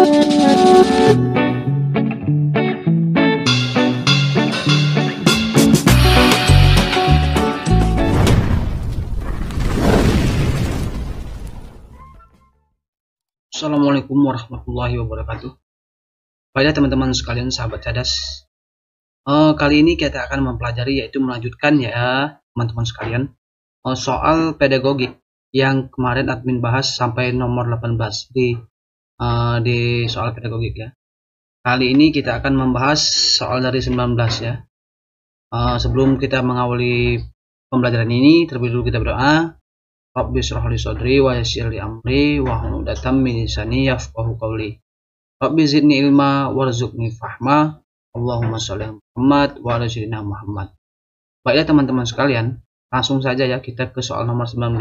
Assalamualaikum warahmatullahi wabarakatuh. Baiklah teman-teman sekalian, sahabat cerdas. Kali ini kita akan mempelajari, yaitu melanjutkan ya teman-teman sekalian, soal pedagogik yang kemarin admin bahas sampai nomor 18 di soal pedagogik ya. Kali ini kita akan membahas soal dari 19 ya. Sebelum kita mengawali pembelajaran ini, terlebih dulu kita berdoa. Rabbi shrah li sadri wa yassir li amri wahlul 'uqdatam min lisani yafqahu qawli. Rabbi zidni ilma warzuqni fahma. Allahumma shalli ala Muhammad wa ala sayyidina Muhammad. Baiklah teman-teman sekalian, langsung saja ya kita ke soal nomor 19.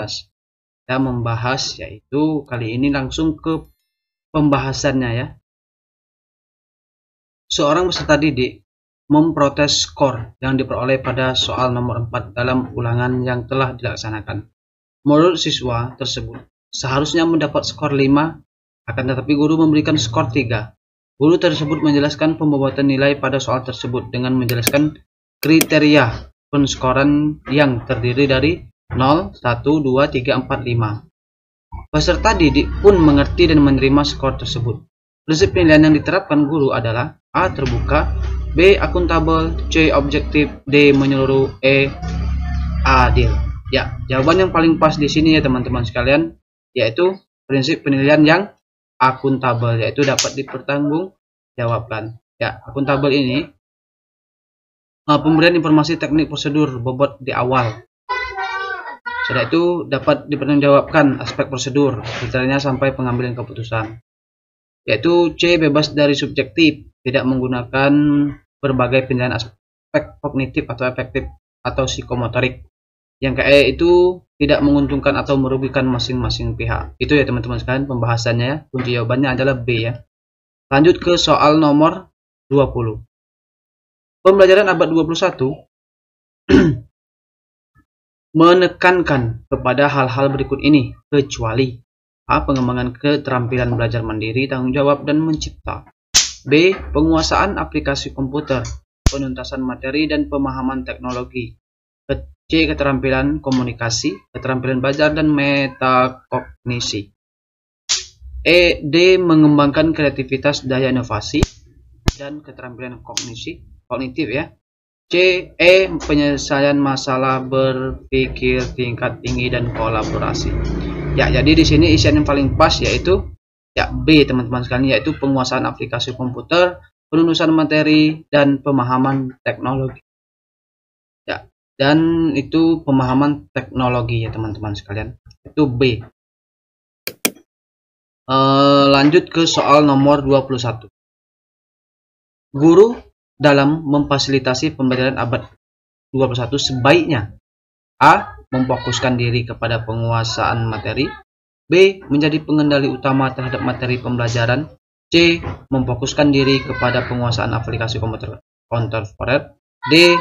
Kita membahas, yaitu kali ini langsung ke pembahasannya ya. Seorang peserta didik memprotes skor yang diperoleh pada soal nomor 4 dalam ulangan yang telah dilaksanakan. Menurut siswa tersebut, seharusnya mendapat skor 5, akan tetapi guru memberikan skor 3. Guru tersebut menjelaskan pembuatan nilai pada soal tersebut dengan menjelaskan kriteria penskoran yang terdiri dari 0, 1, 2, 3, 4, 5. Peserta didik pun mengerti dan menerima skor tersebut. Prinsip penilaian yang diterapkan guru adalah A. Terbuka, B. Akuntabel, C. Objektif, D. Menyeluruh, E. Adil. Ya, jawaban yang paling pas di sini ya teman-teman sekalian, yaitu prinsip penilaian yang akuntabel, yaitu dapat dipertanggungjawabkan. Ya, akuntabel ini pemberian informasi teknik prosedur bobot di awal. Setelah itu dapat dipertanggungjawabkan aspek prosedur, misalnya sampai pengambilan keputusan. Yaitu C. Bebas dari subjektif, tidak menggunakan berbagai penilaian aspek kognitif atau efektif atau psikomotorik. Yang ke E itu tidak menguntungkan atau merugikan masing-masing pihak. Itu ya teman-teman sekalian pembahasannya ya. Kunci jawabannya adalah B ya. Lanjut ke soal nomor 20. Pembelajaran abad 21 menekankan kepada hal-hal berikut ini, kecuali A. Pengembangan keterampilan belajar mandiri, tanggung jawab, dan mencipta. B. Penguasaan aplikasi komputer, penuntasan materi, dan pemahaman teknologi. C. Keterampilan komunikasi, keterampilan belajar, dan metakognisi. E. D. Mengembangkan kreativitas, daya inovasi, dan keterampilan kognitif ya. C. E. Penyelesaian masalah berpikir tingkat tinggi dan kolaborasi. Ya, jadi di sini isian yang paling pas yaitu ya B teman-teman sekalian, yaitu penguasaan aplikasi komputer, penuntasan materi, dan pemahaman teknologi. Ya. Dan itu pemahaman teknologi ya teman-teman sekalian, itu B. Lanjut ke soal nomor 21. Guru dalam memfasilitasi pembelajaran abad 21 sebaiknya A. Memfokuskan diri kepada penguasaan materi, B. Menjadi pengendali utama terhadap materi pembelajaran, C. Memfokuskan diri kepada penguasaan aplikasi komputer kontemporer, D.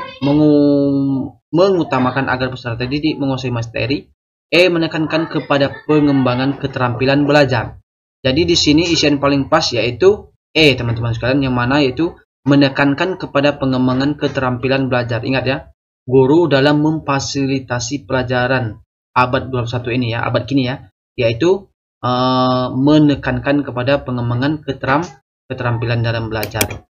Mengutamakan agar peserta didik menguasai materi, E. Menekankan kepada pengembangan keterampilan belajar. Jadi di sini isian paling pas yaitu E teman-teman sekalian, yang mana yaitu menekankan kepada pengembangan keterampilan belajar. Ingat ya, guru dalam memfasilitasi pelajaran abad 21 ini ya, abad kini ya, yaitu menekankan kepada pengembangan keterampilan dalam belajar.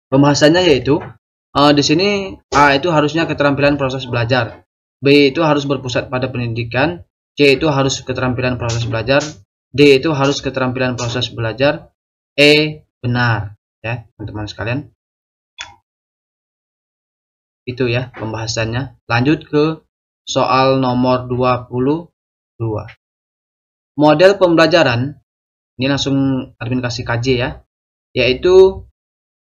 Pembahasannya yaitu di sini A itu harusnya keterampilan proses belajar, B itu harus berpusat pada pendidikan, C itu harus keterampilan proses belajar, D itu harus keterampilan proses belajar, E benar ya teman-teman sekalian. Itu ya pembahasannya. Lanjut ke soal nomor 22. Model pembelajaran ini langsung admin kasih KJ ya, yaitu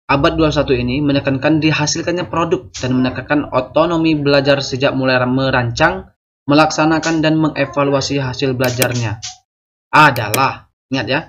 abad 21 ini menekankan dihasilkannya produk dan menekankan otonomi belajar sejak mulai merancang, melaksanakan, dan mengevaluasi hasil belajarnya. Adalah, ingat ya,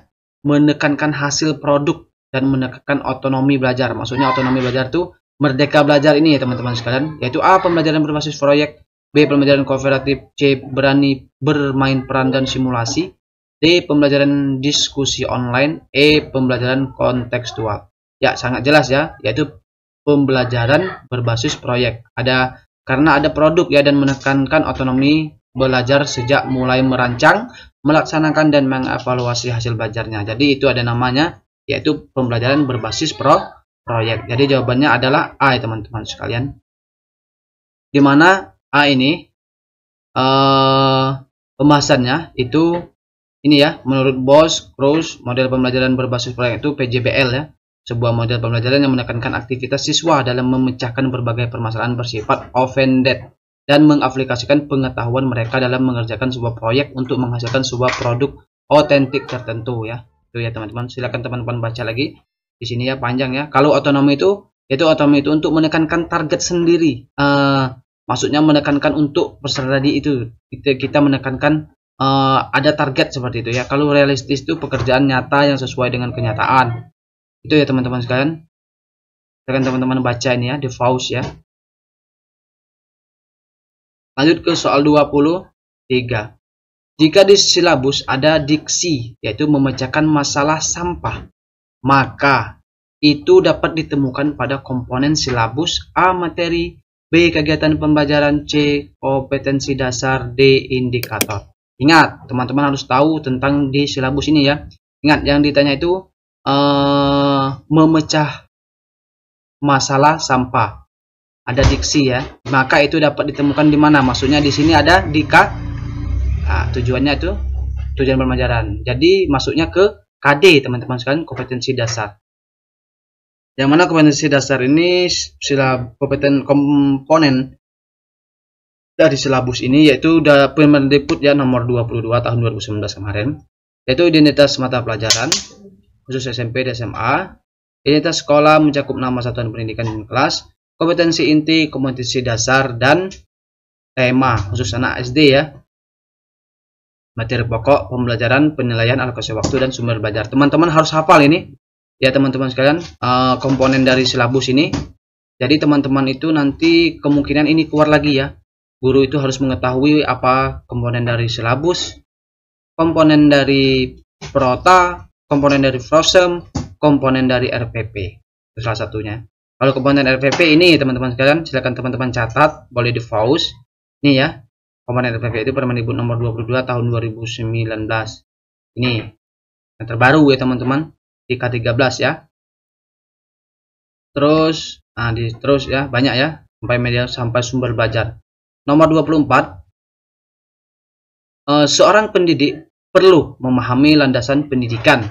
menekankan hasil produk dan menekankan otonomi belajar. Maksudnya otonomi belajar itu merdeka belajar ini ya teman-teman sekalian, yaitu A. Pembelajaran berbasis proyek, B. Pembelajaran kooperatif, C. Berani bermain peran dan simulasi, D. Pembelajaran diskusi online. E. Pembelajaran kontekstual. Ya, sangat jelas ya, yaitu pembelajaran berbasis proyek. Karena ada produk ya, dan menekankan otonomi belajar sejak mulai merancang, melaksanakan, dan mengevaluasi hasil belajarnya. Jadi itu ada namanya, yaitu pembelajaran berbasis proyek. Jadi jawabannya adalah A ya teman-teman sekalian. Dimana A ini pembahasannya itu ini ya, menurut Bos Kruse, model pembelajaran berbasis proyek itu PJBL ya, sebuah model pembelajaran yang menekankan aktivitas siswa dalam memecahkan berbagai permasalahan bersifat open-ended dan mengaplikasikan pengetahuan mereka dalam mengerjakan sebuah proyek untuk menghasilkan sebuah produk otentik tertentu ya. Itu ya teman-teman, silakan teman-teman baca lagi di sini ya, panjang ya. Kalau otonomi itu untuk menekankan target sendiri. Maksudnya menekankan untuk peserta didik itu kita menekankan ada target seperti itu ya. Kalau realistis itu pekerjaan nyata yang sesuai dengan kenyataan. Itu ya teman-teman sekalian. Silakan teman-teman baca ini ya, The Faust ya. Lanjut ke soal 23. Jika di silabus ada diksi, yaitu memecahkan masalah sampah, maka itu dapat ditemukan pada komponen silabus: A. Materi, B. Kegiatan pembelajaran, C. Kompetensi dasar, D. Indikator. Ingat, teman-teman harus tahu tentang di silabus ini ya. Ingat, yang ditanya itu memecah masalah sampah. Ada diksi ya. Maka itu dapat ditemukan di mana? Maksudnya di sini ada di K. Nah, tujuannya itu tujuan pembelajaran. Jadi masuknya ke KD teman-teman sekalian, kompetensi dasar. Yang mana kompetensi dasar ini komponen dari silabus ini yaitu Permendikbud ya nomor 22 tahun 2019 kemarin, yaitu identitas mata pelajaran khusus SMP dan SMA, identitas sekolah mencakup nama satuan pendidikan dan kelas, kompetensi inti, kompetensi dasar, dan tema khusus anak SD ya. Materi pokok, pembelajaran, penilaian, alokasi waktu, dan sumber belajar. Teman-teman harus hafal ini ya teman-teman sekalian, komponen dari silabus ini. Jadi teman-teman itu nanti kemungkinan ini keluar lagi ya. Guru itu harus mengetahui apa komponen dari silabus, komponen dari Prota, komponen dari Frosem, komponen dari RPP. Itu salah satunya. Kalau komponen RPP ini teman-teman sekalian, silakan teman-teman catat, boleh di pause. Ini ya. Komponen RPP itu Permendikbud nomor 22 tahun 2019. Ini yang terbaru ya teman-teman, di K13 ya. Terus terus ya, banyak ya, sampai media sampai sumber belajar. Nomor 24. Seorang pendidik perlu memahami landasan pendidikan.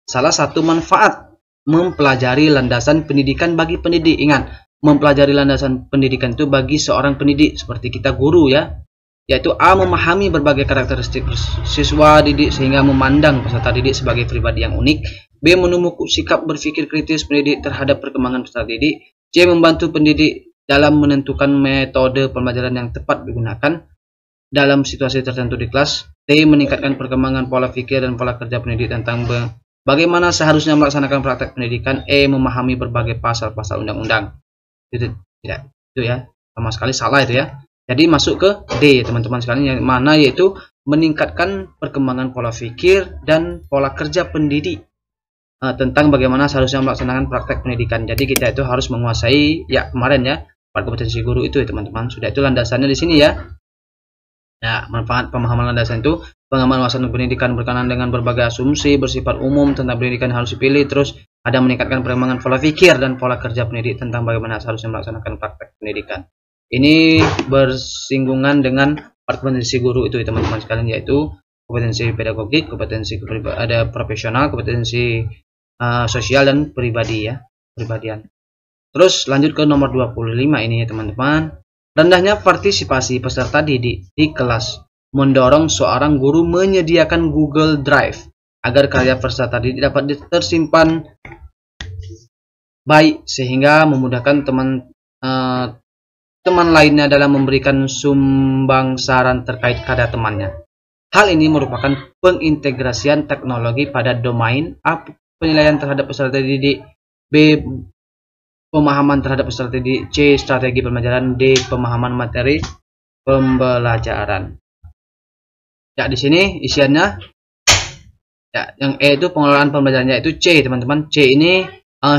Salah satu manfaat mempelajari landasan pendidikan bagi pendidik. Ingat, mempelajari landasan pendidikan itu bagi seorang pendidik seperti kita guru ya, yaitu A. Memahami berbagai karakteristik siswa didik sehingga memandang peserta didik sebagai pribadi yang unik. B. Menumbuhkan sikap berpikir kritis pendidik terhadap perkembangan peserta didik. C. Membantu pendidik dalam menentukan metode pembelajaran yang tepat digunakan dalam situasi tertentu di kelas. D. Meningkatkan perkembangan pola pikir dan pola kerja pendidik tentang bagaimana seharusnya melaksanakan praktek pendidikan. E. Memahami berbagai pasal-pasal undang-undang. Itu tidak, itu ya, sama sekali salah itu ya. Jadi masuk ke D teman-teman sekalian, yang mana yaitu meningkatkan perkembangan pola pikir dan pola kerja pendidik tentang bagaimana seharusnya melaksanakan praktek pendidikan. Jadi kita itu harus menguasai ya kemarin ya, 4 kompetensi guru itu ya teman-teman. Sudah, itu landasannya di sini ya. Ya, manfaat pemahaman landasan itu pengembangan wawasan pendidikan berkenaan dengan berbagai asumsi bersifat umum tentang pendidikan yang harus dipilih. Terus ada meningkatkan perkembangan pola pikir dan pola kerja pendidik tentang bagaimana seharusnya melaksanakan praktek pendidikan. Ini bersinggungan dengan 4 kompetensi guru itu ya teman-teman sekalian, yaitu kompetensi pedagogik, kompetensi ada profesional, kompetensi sosial, dan pribadi ya, pribadian. Terus lanjut ke nomor 25 ini ya teman-teman. Rendahnya partisipasi peserta didik di kelas mendorong seorang guru menyediakan Google Drive agar karya peserta didik dapat tersimpan baik sehingga memudahkan teman lainnya dalam memberikan sumbang saran terkait karya temannya. Hal ini merupakan pengintegrasian teknologi pada domain A. Penilaian terhadap peserta didik, B. Pemahaman terhadap peserta didik, C. Strategi pembelajaran, D. Pemahaman materi pembelajaran. Ya, di sini isiannya Ya, yang E itu pengelolaan pembelajaran, yaitu C teman-teman. C ini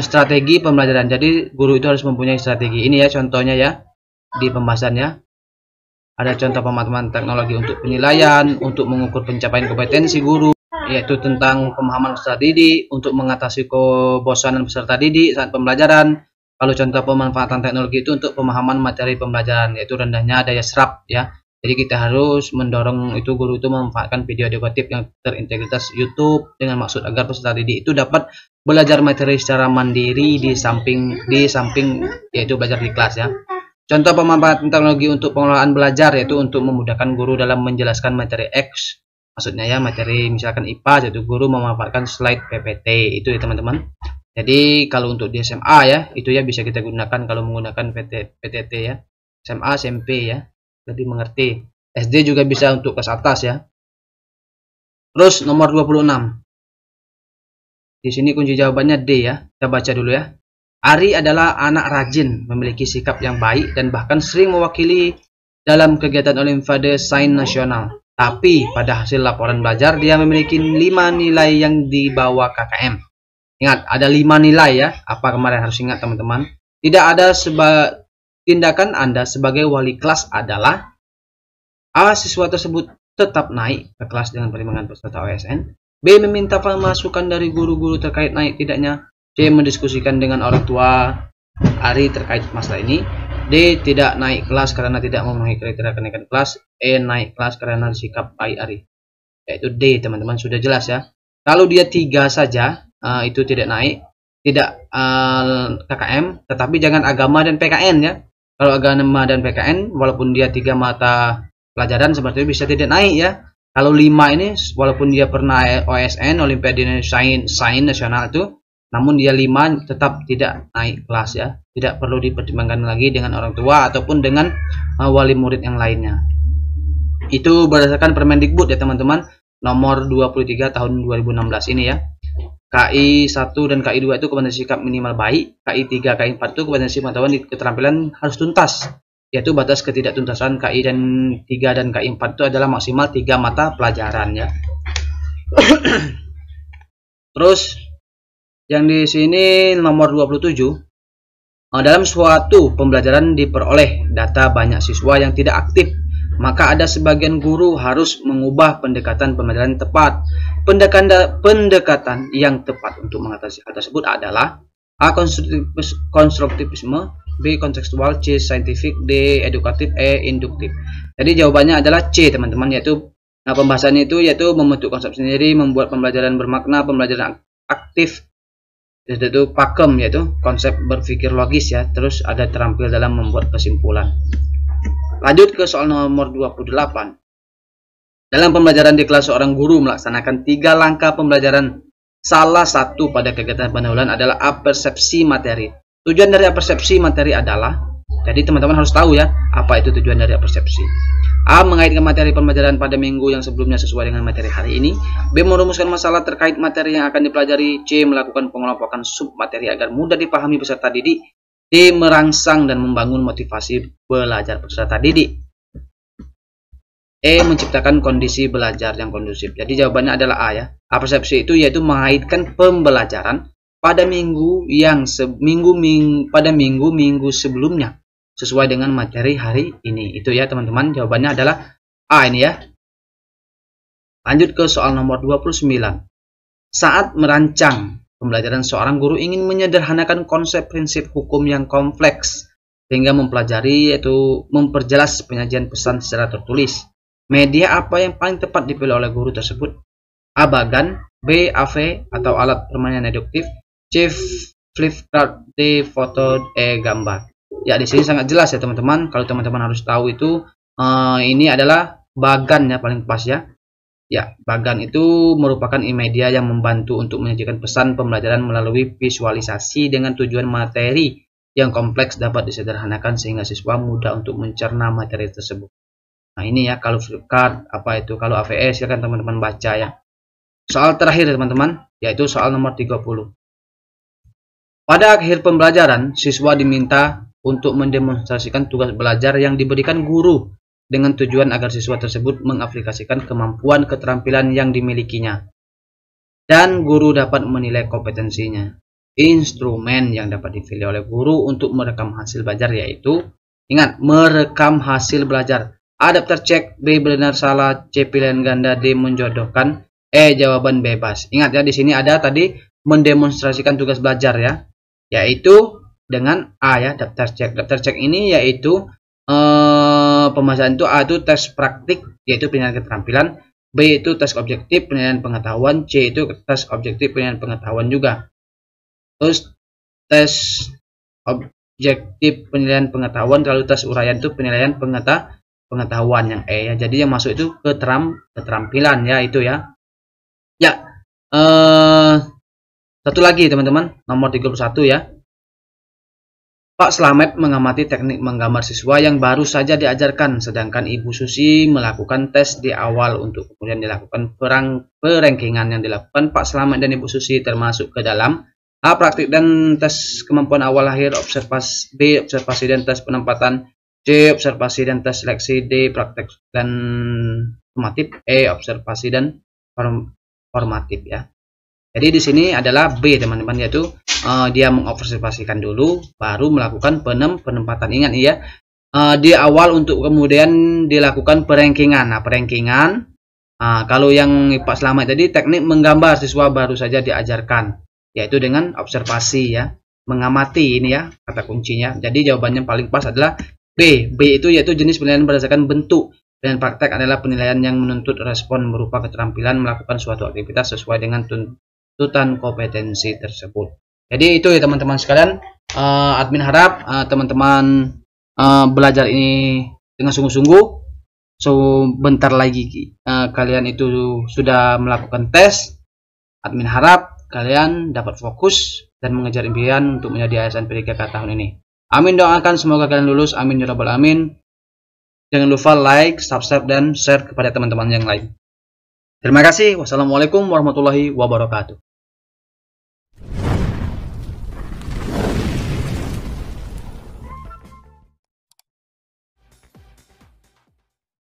strategi pembelajaran. Jadi guru itu harus mempunyai strategi. Ini ya contohnya ya di pembahasan ya. Ada contoh pemahaman teknologi untuk penilaian, untuk mengukur pencapaian kompetensi guru, yaitu tentang pemahaman peserta didik, untuk mengatasi kebosanan peserta didik saat pembelajaran. Lalu contoh pemanfaatan teknologi itu untuk pemahaman materi pembelajaran, yaitu rendahnya daya serap ya. Jadi kita harus mendorong itu guru itu memanfaatkan video edukatif yang terintegritas YouTube dengan maksud agar peserta didik itu dapat belajar materi secara mandiri di samping yaitu belajar di kelas ya. Contoh pemanfaatan teknologi untuk pengelolaan belajar, yaitu untuk memudahkan guru dalam menjelaskan materi X. Maksudnya ya materi misalkan IPA, yaitu guru memanfaatkan slide PPT itu ya teman-teman. Jadi kalau untuk di SMA ya itu ya bisa kita gunakan kalau menggunakan PTT ya. SMA, SMP ya lebih mengerti. SD juga bisa untuk kelas atas ya. Terus nomor 26. Di sini kunci jawabannya D ya. Kita baca dulu ya. Ari adalah anak rajin, memiliki sikap yang baik dan bahkan sering mewakili dalam kegiatan Olimpiade Sains Nasional. Tapi pada hasil laporan belajar dia memiliki 5 nilai yang di bawah KKM. Ingat, ada 5 nilai ya. Apa kemarin harus ingat teman-teman? Tidak ada tindakan Anda sebagai wali kelas adalah A. Siswa tersebut tetap naik ke kelas dengan pertimbangan peserta OSN. B. Meminta masukan dari guru-guru terkait naik tidaknya. C. Mendiskusikan dengan orang tua Ari terkait masalah ini. D. Tidak naik kelas karena tidak memenuhi kriteria kenaikan kelas. E. Naik kelas karena sikap baik Ari. Yaitu D teman-teman, sudah jelas ya. Kalau dia 3 saja itu tidak naik, tidak KKM, tetapi jangan agama dan PKN ya. Kalau agama dan PKN walaupun dia 3 mata pelajaran seperti itu bisa tidak naik ya. Kalau 5 ini walaupun dia pernah OSN Olimpiade Sains Nasional itu, namun dia 5 tetap tidak naik kelas ya. Tidak perlu dipertimbangkan lagi dengan orang tua ataupun dengan wali murid yang lainnya. Itu berdasarkan Permendikbud ya teman-teman, nomor 23 tahun 2016 ini ya. KI 1 dan KI 2 itu kompetensi sikap minimal baik. KI 3, KI 4 itu kompetensi pengetahuan di keterampilan harus tuntas. Yaitu batas ketidaktuntasan KI dan 3 dan KI 4 itu adalah maksimal 3 mata pelajaran ya. Terus yang di sini nomor 27, dalam suatu pembelajaran diperoleh data banyak siswa yang tidak aktif, maka ada sebagian guru harus mengubah pendekatan pembelajaran tepat. Pendekatan yang tepat untuk mengatasi hal tersebut adalah A. Konstruktivisme, B. Kontekstual, C. Saintifik, D. Edukatif, E. Induktif. Jadi jawabannya adalah C teman-teman, yaitu pembahasannya itu yaitu membentuk konsep sendiri, membuat pembelajaran bermakna, pembelajaran aktif, itu pakem yaitu konsep berpikir logis ya. Terus ada terampil dalam membuat kesimpulan. Lanjut ke soal nomor 28. Dalam pembelajaran di kelas, seorang guru melaksanakan 3 langkah pembelajaran. Salah satu pada kegiatan pendahuluan adalah apersepsi materi. Tujuan dari apersepsi materi adalah, jadi teman-teman harus tahu ya, apa itu tujuan dari apersepsi. A. Mengaitkan materi pembelajaran pada minggu yang sebelumnya sesuai dengan materi hari ini. B. Merumuskan masalah terkait materi yang akan dipelajari. C. Melakukan pengelompokan sub materi agar mudah dipahami peserta didik. D. Merangsang dan membangun motivasi belajar peserta didik. E. Menciptakan kondisi belajar yang kondusif. Jadi jawabannya adalah A ya. Apersepsi itu yaitu mengaitkan pembelajaran pada minggu sebelumnya sesuai dengan materi hari ini. Itu ya teman-teman, jawabannya adalah A ini ya. Lanjut ke soal nomor 29. Saat merancang pembelajaran, seorang guru ingin menyederhanakan konsep prinsip hukum yang kompleks sehingga mempelajari yaitu memperjelas penyajian pesan secara tertulis. Media apa yang paling tepat dipilih oleh guru tersebut? A. Bagan, B. AV atau alat permainan deduktif, C. Flipchart, D. Foto, E. Gambar. Ya di sini sangat jelas ya teman-teman. Kalau teman-teman harus tahu itu ini adalah bagan ya paling pas ya. Ya, bagan itu merupakan media yang membantu untuk menyajikan pesan pembelajaran melalui visualisasi dengan tujuan materi yang kompleks dapat disederhanakan sehingga siswa mudah untuk mencerna materi tersebut. Nah ini ya, kalau Flipchart apa itu, kalau AVS silakan teman-teman baca ya. Soal terakhir teman-teman, yaitu soal nomor 30. Pada akhir pembelajaran, siswa diminta untuk mendemonstrasikan tugas belajar yang diberikan guru dengan tujuan agar siswa tersebut mengaplikasikan kemampuan keterampilan yang dimilikinya. dan guru dapat menilai kompetensinya. Instrumen yang dapat dipilih oleh guru untuk merekam hasil belajar yaitu, ingat, merekam hasil belajar. A. Daftar cek, B. benar salah, C. pilihan ganda, D. menjodohkan, E. jawaban bebas. Ingat ya, di sini ada tadi mendemonstrasikan tugas belajar ya, yaitu dengan A ya, daftar cek. Daftar cek ini yaitu pembahasan itu, A itu tes praktik yaitu penilaian keterampilan, B itu tes objektif penilaian pengetahuan, C itu tes objektif penilaian pengetahuan juga. Terus tes objektif penilaian pengetahuan, kalau tes uraian itu penilaian pengetahuan yang E ya. Jadi yang masuk itu keterampilan ya, itu ya. Ya, satu lagi teman-teman, nomor 31 ya. Pak Slamet mengamati teknik menggambar siswa yang baru saja diajarkan, sedangkan Ibu Susi melakukan tes di awal untuk kemudian dilakukan perangkingan yang dilakukan Pak Slamet dan Ibu Susi termasuk ke dalam A. praktik dan tes kemampuan awal lahir, observasi, B. observasi dan tes penempatan, C. observasi dan tes seleksi, D. praktek dan formatif, E. observasi dan formatif ya. Jadi di sini adalah B teman-teman, yaitu dia mengobservasikan dulu baru melakukan penempatan. Ingat ya, di awal untuk kemudian dilakukan perangkingan. Nah, perangkingan kalau yang Pak Slamet tadi teknik menggambar siswa baru saja diajarkan, yaitu dengan observasi ya, mengamati ini ya kata kuncinya. Jadi jawabannya paling pas adalah B. B itu yaitu jenis penilaian berdasarkan bentuk, dan praktek adalah penilaian yang menuntut respon berupa keterampilan melakukan suatu aktivitas sesuai dengan tuntutan kompetensi tersebut. Jadi itu ya teman-teman sekalian, admin harap teman-teman belajar ini dengan sungguh-sungguh. Sebentar lagi kalian itu sudah melakukan tes. Admin harap kalian dapat fokus dan mengejar impian untuk menjadi ASN PDKK tahun ini. Amin, doakan semoga kalian lulus. Amin ya rabbal alamin. Jangan lupa like, subscribe, dan share kepada teman-teman yang lain. Terima kasih. Wassalamualaikum warahmatullahi wabarakatuh.